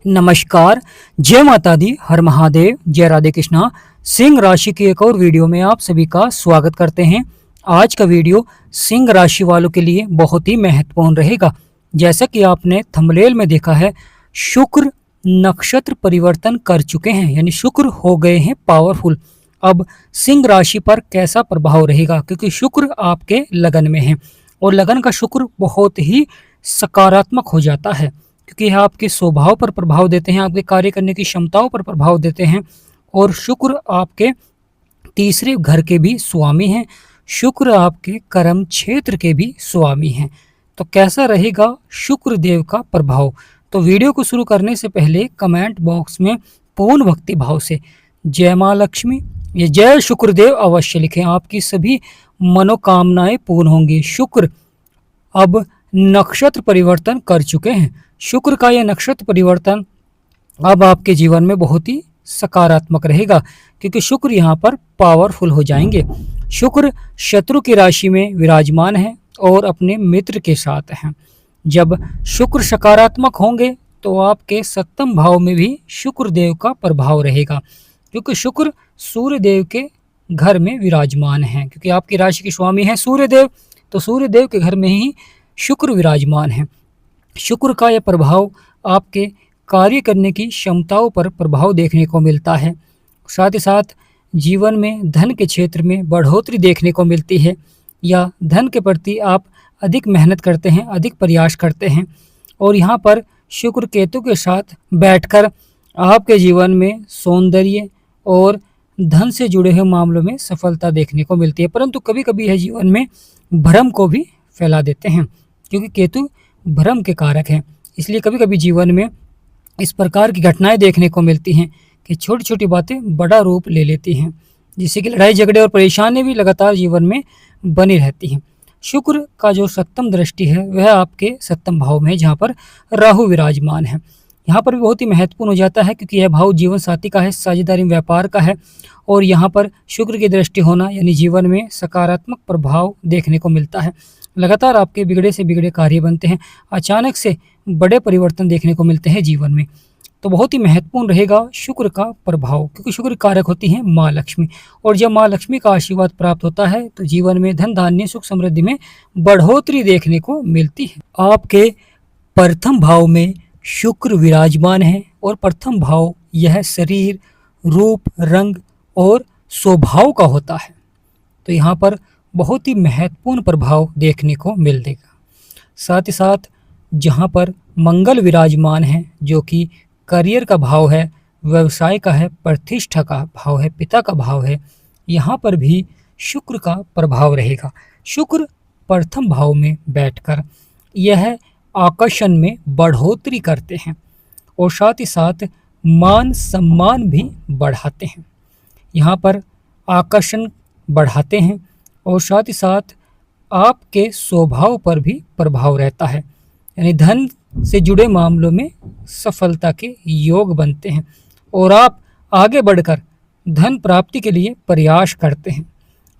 नमस्कार, जय माता दी, हर महादेव, जय राधे कृष्णा। सिंह राशि की एक और वीडियो में आप सभी का स्वागत करते हैं। आज का वीडियो सिंह राशि वालों के लिए बहुत ही महत्वपूर्ण रहेगा। जैसा कि आपने थंबनेल में देखा है, शुक्र नक्षत्र परिवर्तन कर चुके हैं, यानी शुक्र हो गए हैं पावरफुल। अब सिंह राशि पर कैसा प्रभाव रहेगा, क्योंकि शुक्र आपके लगन में है और लगन का शुक्र बहुत ही सकारात्मक हो जाता है, क्योंकि यह आपके स्वभाव पर प्रभाव देते हैं, आपके कार्य करने की क्षमताओं पर प्रभाव देते हैं। और शुक्र आपके तीसरे घर के भी स्वामी हैं, शुक्र आपके कर्म क्षेत्र के भी स्वामी हैं। तो कैसा रहेगा शुक्र देव का प्रभाव? तो वीडियो को शुरू करने से पहले कमेंट बॉक्स में पूर्ण भक्ति भाव से जय माँ लक्ष्मी या जय शुक्रदेव अवश्य लिखें, आपकी सभी मनोकामनाएं पूर्ण होंगी। शुक्र अब नक्षत्र परिवर्तन कर चुके हैं। शुक्र का यह नक्षत्र परिवर्तन अब आपके जीवन में बहुत ही सकारात्मक रहेगा, क्योंकि शुक्र यहाँ पर पावरफुल हो जाएंगे। शुक्र शत्रु की राशि में विराजमान है और अपने मित्र के साथ हैं। जब शुक्र सकारात्मक होंगे तो आपके सप्तम भाव में भी शुक्र देव का प्रभाव रहेगा, क्योंकि शुक्र सूर्य देव के घर में विराजमान है। क्योंकि आपकी राशि के स्वामी है सूर्य देव, तो सूर्य देव के घर में ही शुक्र विराजमान है। शुक्र का यह प्रभाव आपके कार्य करने की क्षमताओं पर प्रभाव देखने को मिलता है। साथ ही साथ जीवन में धन के क्षेत्र में बढ़ोतरी देखने को मिलती है, या धन के प्रति आप अधिक मेहनत करते हैं, अधिक प्रयास करते हैं। और यहाँ पर शुक्र केतु के साथ बैठकर आपके जीवन में सौंदर्य और धन से जुड़े हुए मामलों में सफलता देखने को मिलती है। परंतु कभी कभी यह जीवन में भ्रम को भी फैला देते हैं, क्योंकि केतु भ्रम के कारक हैं। इसलिए कभी कभी जीवन में इस प्रकार की घटनाएं देखने को मिलती हैं कि छोटी छोटी बातें बड़ा रूप ले लेती हैं, जिससे कि लड़ाई झगड़े और परेशानी भी लगातार जीवन में बनी रहती हैं। शुक्र का जो सप्तम दृष्टि है वह आपके सप्तम भाव में है, जहाँ पर राहु विराजमान है। यहाँ पर भी बहुत ही महत्वपूर्ण हो जाता है, क्योंकि यह भाव जीवन साथी का है, साझेदारी व्यापार का है। और यहाँ पर शुक्र की दृष्टि होना यानी जीवन में सकारात्मक प्रभाव देखने को मिलता है। लगातार आपके बिगड़े से बिगड़े कार्य बनते हैं, अचानक से बड़े परिवर्तन देखने को मिलते हैं जीवन में। तो बहुत ही महत्वपूर्ण रहेगा शुक्र का प्रभाव, क्योंकि शुक्र कारक होती हैं माँ लक्ष्मी। और जब माँ लक्ष्मी का आशीर्वाद प्राप्त होता है तो जीवन में धन धान्य सुख समृद्धि में बढ़ोतरी देखने को मिलती है। आपके प्रथम भाव में शुक्र विराजमान है, और प्रथम भाव यह शरीर, रूप, रंग और स्वभाव का होता है। तो यहाँ पर बहुत ही महत्वपूर्ण प्रभाव देखने को मिल देगा। साथ ही साथ जहाँ पर मंगल विराजमान है, जो कि करियर का भाव है, व्यवसाय का है, प्रतिष्ठा का भाव है, पिता का भाव है, यहाँ पर भी शुक्र का प्रभाव रहेगा। शुक्र प्रथम भाव में बैठकर यह आकर्षण में बढ़ोतरी करते हैं और साथ ही साथ मान सम्मान भी बढ़ाते हैं। यहाँ पर आकर्षण बढ़ाते हैं और साथ ही साथ आपके स्वभाव पर भी प्रभाव रहता है, यानी धन से जुड़े मामलों में सफलता के योग बनते हैं और आप आगे बढ़कर धन प्राप्ति के लिए प्रयास करते हैं।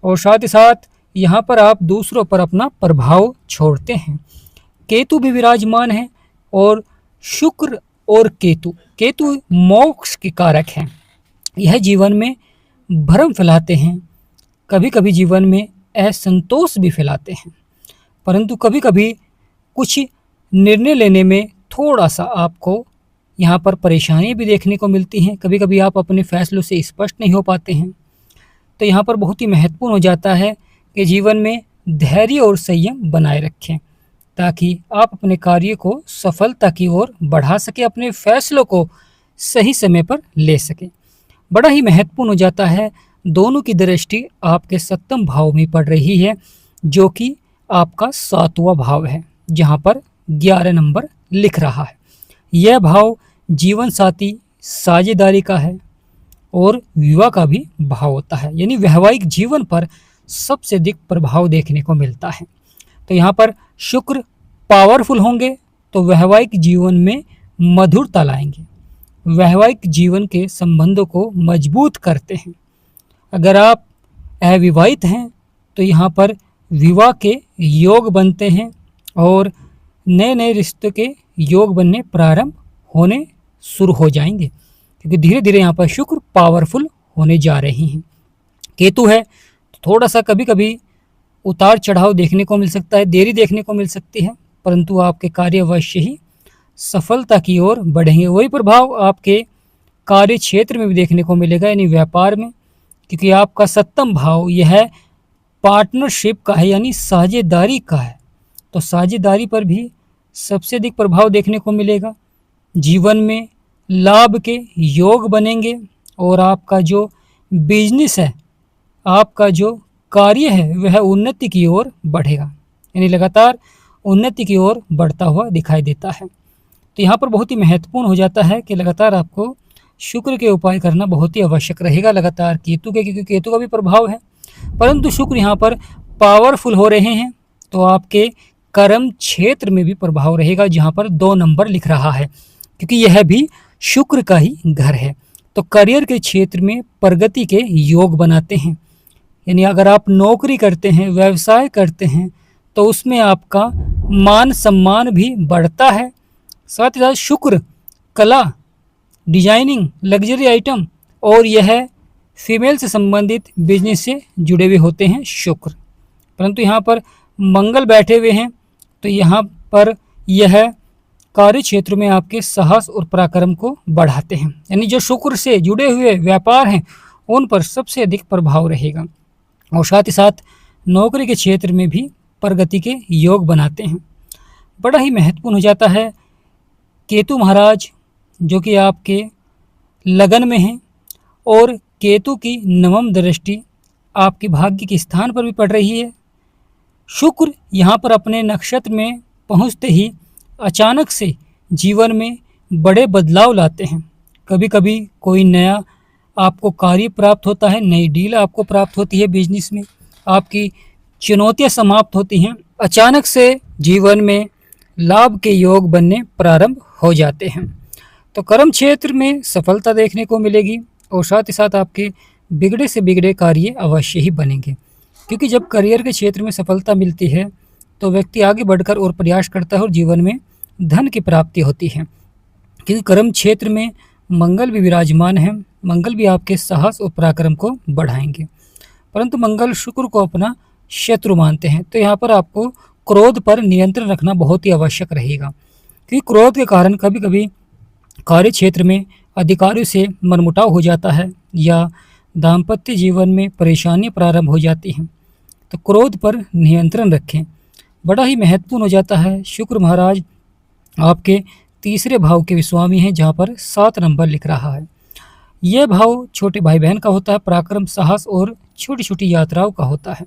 और साथ ही साथ यहाँ पर आप दूसरों पर अपना प्रभाव छोड़ते हैं। केतु भी विराजमान है, और शुक्र और केतु मोक्ष के कारक हैं। यह जीवन में भ्रम फैलाते हैं, कभी कभी जीवन में असंतोष भी फैलाते हैं, परंतु कभी कभी कुछ निर्णय लेने में थोड़ा सा आपको यहाँ पर परेशानी भी देखने को मिलती हैं। कभी कभी आप अपने फैसलों से स्पष्ट नहीं हो पाते हैं। तो यहाँ पर बहुत ही महत्वपूर्ण हो जाता है कि जीवन में धैर्य और संयम बनाए रखें, ताकि आप अपने कार्य को सफलता की ओर बढ़ा सकें, अपने फैसलों को सही समय पर ले सकें। बड़ा ही महत्वपूर्ण हो जाता है, दोनों की दृष्टि आपके सप्तम भाव में पड़ रही है, जो कि आपका 7वां भाव है, जहाँ पर 11 नंबर लिख रहा है। यह भाव जीवन साथी, साझेदारी का है और विवाह का भी भाव होता है, यानी वैवाहिक जीवन पर सबसे अधिक प्रभाव देखने को मिलता है। तो यहाँ पर शुक्र पावरफुल होंगे तो वैवाहिक जीवन में मधुरता लाएंगे, वैवाहिक जीवन के संबंधों को मजबूत करते हैं। अगर आप अविवाहित हैं तो यहाँ पर विवाह के योग बनते हैं और नए नए रिश्ते के योग बनने प्रारंभ होने शुरू हो जाएंगे, क्योंकि धीरे धीरे यहाँ पर शुक्र पावरफुल होने जा रहे हैं। केतु है तो थोड़ा सा कभी कभी उतार चढ़ाव देखने को मिल सकता है, देरी देखने को मिल सकती है, परंतु आपके कार्य अवश्य ही सफलता की ओर बढ़ेंगे। वही प्रभाव आपके कार्य क्षेत्र में भी देखने को मिलेगा, यानी व्यापार में, क्योंकि आपका सप्तम भाव यह पार्टनरशिप का है, यानी साझेदारी का है। तो साझेदारी पर भी सबसे अधिक प्रभाव देखने को मिलेगा। जीवन में लाभ के योग बनेंगे और आपका जो बिजनेस है, आपका जो कार्य है, वह उन्नति की ओर बढ़ेगा, यानी लगातार उन्नति की ओर बढ़ता हुआ दिखाई देता है। तो यहाँ पर बहुत ही महत्वपूर्ण हो जाता है कि लगातार आपको शुक्र के उपाय करना बहुत ही आवश्यक रहेगा, लगातार केतु के, क्योंकि केतु का भी प्रभाव है, परंतु शुक्र यहाँ पर पावरफुल हो रहे हैं तो आपके कर्म क्षेत्र में भी प्रभाव रहेगा, जहाँ पर 2 नंबर लिख रहा है, क्योंकि यह भी शुक्र का ही घर है। तो करियर के क्षेत्र में प्रगति के योग बनाते हैं, यानी अगर आप नौकरी करते हैं, व्यवसाय करते हैं, तो उसमें आपका मान सम्मान भी बढ़ता है। साथ ही साथ शुक्र कला, डिजाइनिंग, लग्जरी आइटम और यह फीमेल से संबंधित बिजनेस से जुड़े हुए होते हैं शुक्र। परंतु यहाँ पर मंगल बैठे हुए हैं, तो यहाँ पर यह कार्य क्षेत्र में आपके साहस और पराक्रम को बढ़ाते हैं, यानी जो शुक्र से जुड़े हुए व्यापार हैं उन पर सबसे अधिक प्रभाव रहेगा। और साथ ही साथ नौकरी के क्षेत्र में भी प्रगति के योग बनाते हैं। बड़ा ही महत्वपूर्ण हो जाता है केतु महाराज, जो कि आपके लगन में हैं, और केतु की नवम दृष्टि आपके भाग्य के स्थान पर भी पड़ रही है। शुक्र यहाँ पर अपने नक्षत्र में पहुँचते ही अचानक से जीवन में बड़े बदलाव लाते हैं। कभी कभी कोई नया आपको कार्य प्राप्त होता है, नई डील आपको प्राप्त होती है, बिजनेस में आपकी चुनौतियां समाप्त होती हैं, अचानक से जीवन में लाभ के योग बनने प्रारंभ हो जाते हैं। तो कर्म क्षेत्र में सफलता देखने को मिलेगी और साथ ही साथ आपके बिगड़े से बिगड़े कार्य अवश्य ही बनेंगे, क्योंकि जब करियर के क्षेत्र में सफलता मिलती है तो व्यक्ति आगे बढ़कर और प्रयास करता है और जीवन में धन की प्राप्ति होती है, क्योंकि कर्म क्षेत्र में मंगल भी विराजमान है। मंगल भी आपके साहस और पराक्रम को बढ़ाएंगे, परंतु मंगल शुक्र को अपना शत्रु मानते हैं। तो यहाँ पर आपको क्रोध पर नियंत्रण रखना बहुत ही आवश्यक रहेगा, क्योंकि क्रोध के कारण कभी कभी कार्य क्षेत्र में अधिकारियों से मनमुटाव हो जाता है या दाम्पत्य जीवन में परेशानी प्रारंभ हो जाती हैं। तो क्रोध पर नियंत्रण रखें, बड़ा ही महत्वपूर्ण हो जाता है। शुक्र महाराज आपके तीसरे भाव के स्वामी हैं, जहाँ पर 7 नंबर लिख रहा है। यह भाव छोटे भाई बहन का होता है, पराक्रम, साहस और छोटी छोटी यात्राओं का होता है।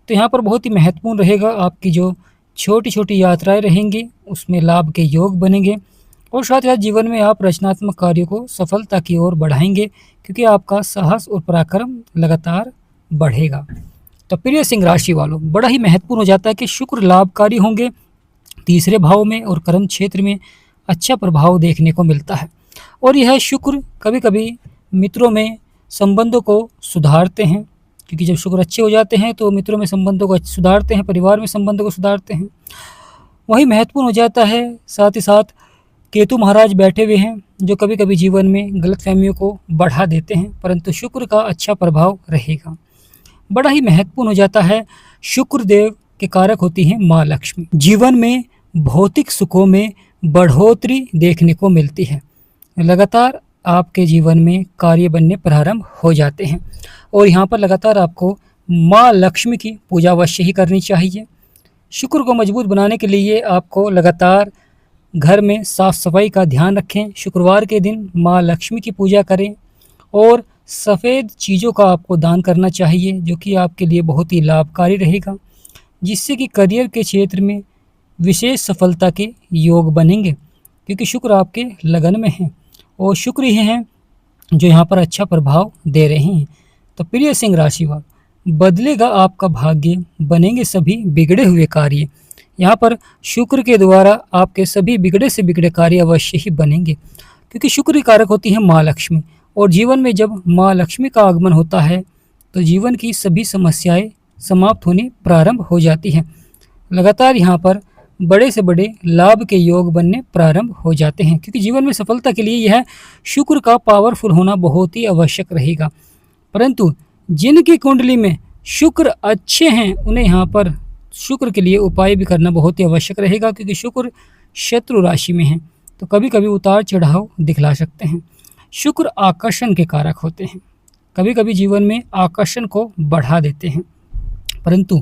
तो यहाँ पर बहुत ही महत्वपूर्ण रहेगा, आपकी जो छोटी छोटी यात्राएं रहेंगी उसमें लाभ के योग बनेंगे और साथ ही साथ जीवन में आप रचनात्मक कार्यों को सफलता की ओर बढ़ाएंगे, क्योंकि आपका साहस और पराक्रम लगातार बढ़ेगा। तो प्रिय सिंह राशि वालों, बड़ा ही महत्वपूर्ण हो जाता है कि शुक्र लाभकारी होंगे तीसरे भाव में और कर्म क्षेत्र में अच्छा प्रभाव देखने को मिलता है। और यह शुक्र कभी कभी मित्रों में संबंधों को सुधारते हैं, क्योंकि जब शुक्र अच्छे हो जाते हैं तो मित्रों में संबंधों को सुधारते हैं, परिवार में संबंधों को सुधारते हैं। वही महत्वपूर्ण हो जाता है। साथ ही साथ केतु महाराज बैठे हुए हैं, जो कभी कभी जीवन में गलतफहमियों को बढ़ा देते हैं, परंतु शुक्र का अच्छा प्रभाव रहेगा। बड़ा ही महत्वपूर्ण हो जाता है। शुक्र देव के कारक होती हैं माँ लक्ष्मी। जीवन में भौतिक सुखों में बढ़ोतरी देखने को मिलती है, लगातार आपके जीवन में कार्य बनने प्रारंभ हो जाते हैं और यहाँ पर लगातार आपको माँ लक्ष्मी की पूजा अवश्य ही करनी चाहिए। शुक्र को मजबूत बनाने के लिए आपको लगातार घर में साफ सफाई का ध्यान रखें। शुक्रवार के दिन माँ लक्ष्मी की पूजा करें और सफ़ेद चीज़ों का आपको दान करना चाहिए, जो कि आपके लिए बहुत ही लाभकारी रहेगा, जिससे कि करियर के क्षेत्र में विशेष सफलता के योग बनेंगे, क्योंकि शुक्र आपके लगन में हैं और शुक्र ही हैं जो यहाँ पर अच्छा प्रभाव दे रहे हैं। तो प्रिय सिंह राशि वाले, बदलेगा आपका भाग्य, बनेंगे सभी बिगड़े हुए कार्य। यहाँ पर शुक्र के द्वारा आपके सभी बिगड़े से बिगड़े कार्य अवश्य ही बनेंगे, क्योंकि शुक्र की कारक होती है माँ लक्ष्मी और जीवन में जब माँ लक्ष्मी का आगमन होता है तो जीवन की सभी समस्याएं समाप्त होने प्रारंभ हो जाती हैं। लगातार यहाँ पर बड़े से बड़े लाभ के योग बनने प्रारंभ हो जाते हैं, क्योंकि जीवन में सफलता के लिए यह शुक्र का पावरफुल होना बहुत ही आवश्यक रहेगा। परंतु जिनकी कुंडली में शुक्र अच्छे हैं उन्हें यहाँ पर शुक्र के लिए उपाय भी करना बहुत ही आवश्यक रहेगा, क्योंकि शुक्र शत्रु राशि में है तो कभी कभी उतार चढ़ाव दिखला सकते हैं। शुक्र आकर्षण के कारक होते हैं, कभी कभी जीवन में आकर्षण को बढ़ा देते हैं, परंतु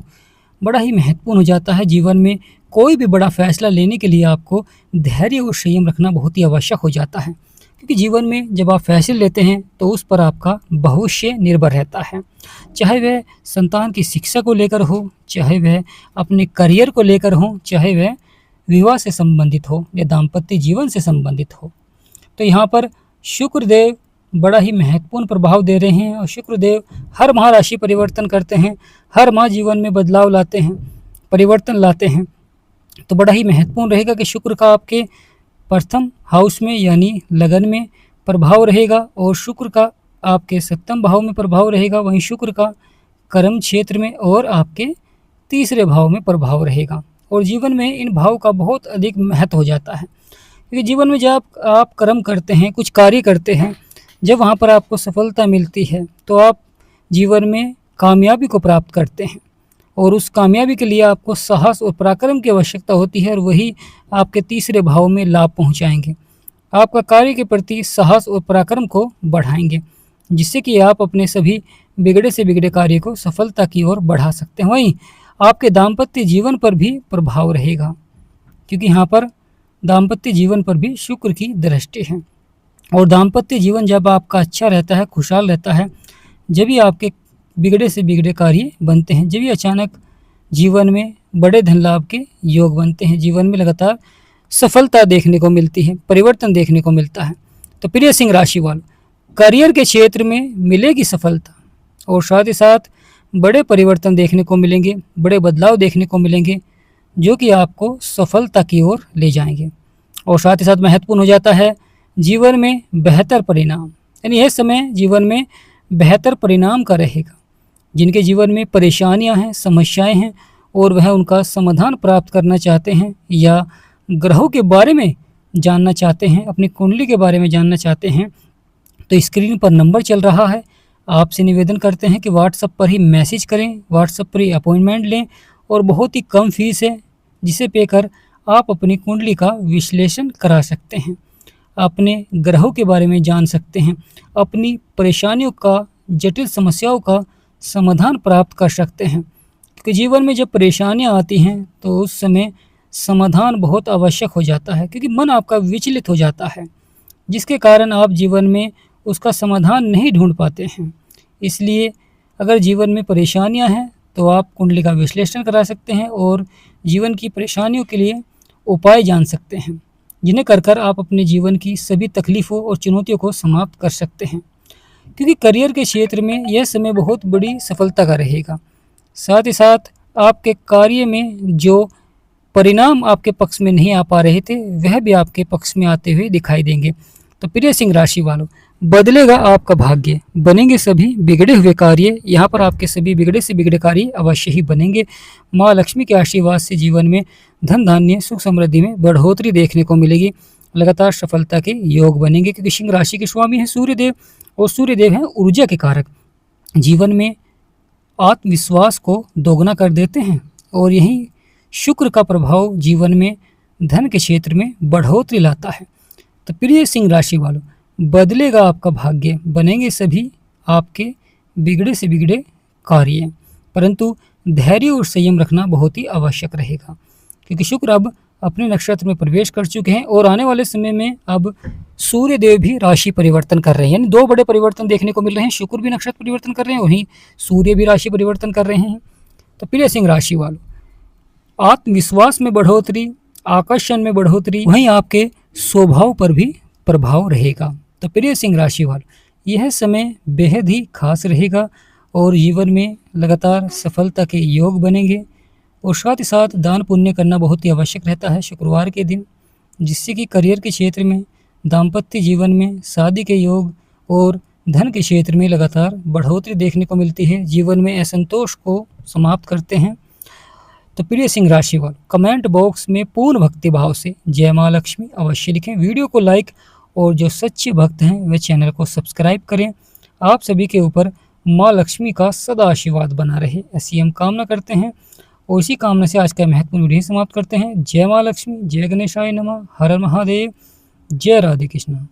बड़ा ही महत्वपूर्ण हो जाता है। जीवन में कोई भी बड़ा फैसला लेने के लिए आपको धैर्य और संयम रखना बहुत ही आवश्यक हो जाता है, क्योंकि जीवन में जब आप फैसले लेते हैं तो उस पर आपका भविष्य निर्भर रहता है। चाहे वह संतान की शिक्षा को लेकर हो, चाहे वह अपने करियर को लेकर हो, चाहे वह विवाह से संबंधित हो या दाम्पत्य जीवन से संबंधित हो। तो यहाँ पर शुक्रदेव बड़ा ही महत्वपूर्ण प्रभाव दे रहे हैं और शुक्रदेव हर माह राशि परिवर्तन करते हैं, हर माह जीवन में बदलाव लाते हैं, परिवर्तन लाते हैं। तो बड़ा ही महत्वपूर्ण रहेगा कि शुक्र का आपके प्रथम हाउस में यानी लगन में प्रभाव रहेगा और शुक्र का आपके सप्तम भाव में प्रभाव रहेगा, वहीं शुक्र का कर्म क्षेत्र में और आपके तीसरे भाव में प्रभाव रहेगा। और जीवन में इन भाव का बहुत अधिक महत्व हो जाता है, क्योंकि जीवन में जब आप कर्म करते हैं, कुछ कार्य करते हैं, जब वहाँ पर आपको सफलता मिलती है तो आप जीवन में कामयाबी को प्राप्त करते हैं और उस कामयाबी के लिए आपको साहस और पराक्रम की आवश्यकता होती है और वही आपके तीसरे भाव में लाभ पहुँचाएंगे, आपका कार्य के प्रति साहस और पराक्रम को बढ़ाएंगे, जिससे कि आप अपने सभी बिगड़े से बिगड़े कार्य को सफलता की ओर बढ़ा सकते हैं। वहीं आपके दाम्पत्य जीवन पर भी प्रभाव रहेगा, क्योंकि यहाँ पर दाम्पत्य जीवन पर भी शुक्र की दृष्टि है और दाम्पत्य जीवन जब आपका अच्छा रहता है, खुशहाल रहता है, जब भी आपके बिगड़े से बिगड़े कार्य बनते हैं, जब भी अचानक जीवन में बड़े धन लाभ के योग बनते हैं, जीवन में लगातार सफलता देखने को मिलती है, परिवर्तन देखने को मिलता है। तो प्रिय सिंह राशि वालों, करियर के क्षेत्र में मिलेगी सफलता और साथ ही साथ बड़े परिवर्तन देखने को मिलेंगे, बड़े बदलाव देखने को मिलेंगे, जो कि आपको सफलता की ओर ले जाएंगे। और साथ ही साथ महत्वपूर्ण हो जाता है जीवन में बेहतर परिणाम, यानी यह समय जीवन में बेहतर परिणाम का रहेगा। जिनके जीवन में परेशानियां हैं, समस्याएं हैं और वह उनका समाधान प्राप्त करना चाहते हैं या ग्रहों के बारे में जानना चाहते हैं, अपनी कुंडली के बारे में जानना चाहते हैं, तो स्क्रीन पर नंबर चल रहा है। आपसे निवेदन करते हैं कि व्हाट्सएप पर ही मैसेज करें, व्हाट्सएप पर ही अपॉइंटमेंट लें और बहुत ही कम फीस है, जिसे पे कर आप अपनी कुंडली का विश्लेषण करा सकते हैं, अपने ग्रहों के बारे में जान सकते हैं, अपनी परेशानियों का, जटिल समस्याओं का समाधान प्राप्त कर सकते हैं। क्योंकि जीवन में जब परेशानियां आती हैं तो उस समय समाधान बहुत आवश्यक हो जाता है, क्योंकि मन आपका विचलित हो जाता है, जिसके कारण आप जीवन में उसका समाधान नहीं ढूंढ पाते हैं। इसलिए अगर जीवन में परेशानियां हैं तो आप कुंडली का विश्लेषण करा सकते हैं और जीवन की परेशानियों के लिए उपाय जान सकते हैं, जिन्हें कर आप अपने जीवन की सभी तकलीफ़ों और चुनौतियों को समाप्त कर सकते हैं। क्योंकि करियर के क्षेत्र में यह समय बहुत बड़ी सफलता का रहेगा। साथ ही साथ आपके कार्य में जो परिणाम आपके पक्ष में नहीं आ पा रहे थे, वह भी आपके पक्ष में आते हुए दिखाई देंगे। तो प्रिय सिंह राशि वालों, बदलेगा आपका भाग्य, बनेंगे सभी बिगड़े हुए कार्य। यहाँ पर आपके सभी बिगड़े से बिगड़े कार्य अवश्य ही बनेंगे। माँ लक्ष्मी के आशीर्वाद से जीवन में धन धान्य सुख समृद्धि में बढ़ोतरी देखने को मिलेगी, लगातार सफलता के योग बनेंगे, क्योंकि सिंह राशि के स्वामी हैं सूर्यदेव और सूर्यदेव हैं ऊर्जा के कारक। जीवन में आत्मविश्वास को दोगुना कर देते हैं और यही शुक्र का प्रभाव जीवन में धन के क्षेत्र में बढ़ोतरी लाता है। तो प्रिय सिंह राशि वालों, बदलेगा आपका भाग्य, बनेंगे सभी आपके बिगड़े से बिगड़े कार्य, परंतु धैर्य और संयम रखना बहुत ही आवश्यक रहेगा, क्योंकि शुक्र अब अपने नक्षत्र में प्रवेश कर चुके हैं और आने वाले समय में अब सूर्य देव भी राशि परिवर्तन कर रहे हैं, यानी दो बड़े परिवर्तन देखने को मिल रहे हैं। शुक्र भी नक्षत्र परिवर्तन कर रहे हैं, वहीं सूर्य भी राशि परिवर्तन कर रहे हैं। तो प्रिय सिंह राशि वालों, आत्मविश्वास में बढ़ोतरी, आकर्षण में बढ़ोतरी, वहीं आपके स्वभाव पर भी प्रभाव रहेगा। तो प्रिय सिंह राशि वालों, यह समय बेहद ही खास रहेगा और जीवन में लगातार सफलता के योग बनेंगे और साथ ही साथ दान पुण्य करना बहुत ही आवश्यक रहता है शुक्रवार के दिन, जिससे कि करियर के क्षेत्र में, दाम्पत्य जीवन में, शादी के योग और धन के क्षेत्र में लगातार बढ़ोतरी देखने को मिलती है। जीवन में असंतोष को समाप्त करते हैं। तो प्रिय सिंह राशि वालों, कमेंट बॉक्स में पूर्ण भक्ति भाव से जय माँ लक्ष्मी अवश्य लिखें। वीडियो को लाइक और जो सच्चे भक्त हैं वे चैनल को सब्सक्राइब करें। आप सभी के ऊपर माँ लक्ष्मी का सदा आशीर्वाद बना रहे, ऐसी हम कामना करते हैं। और इसी कामना से आज का महत्वपूर्ण वीडियो समाप्त करते हैं। जय माँ लक्ष्मी, जय गणेशाय नमः, हर हर महादेव, जय राधे कृष्ण।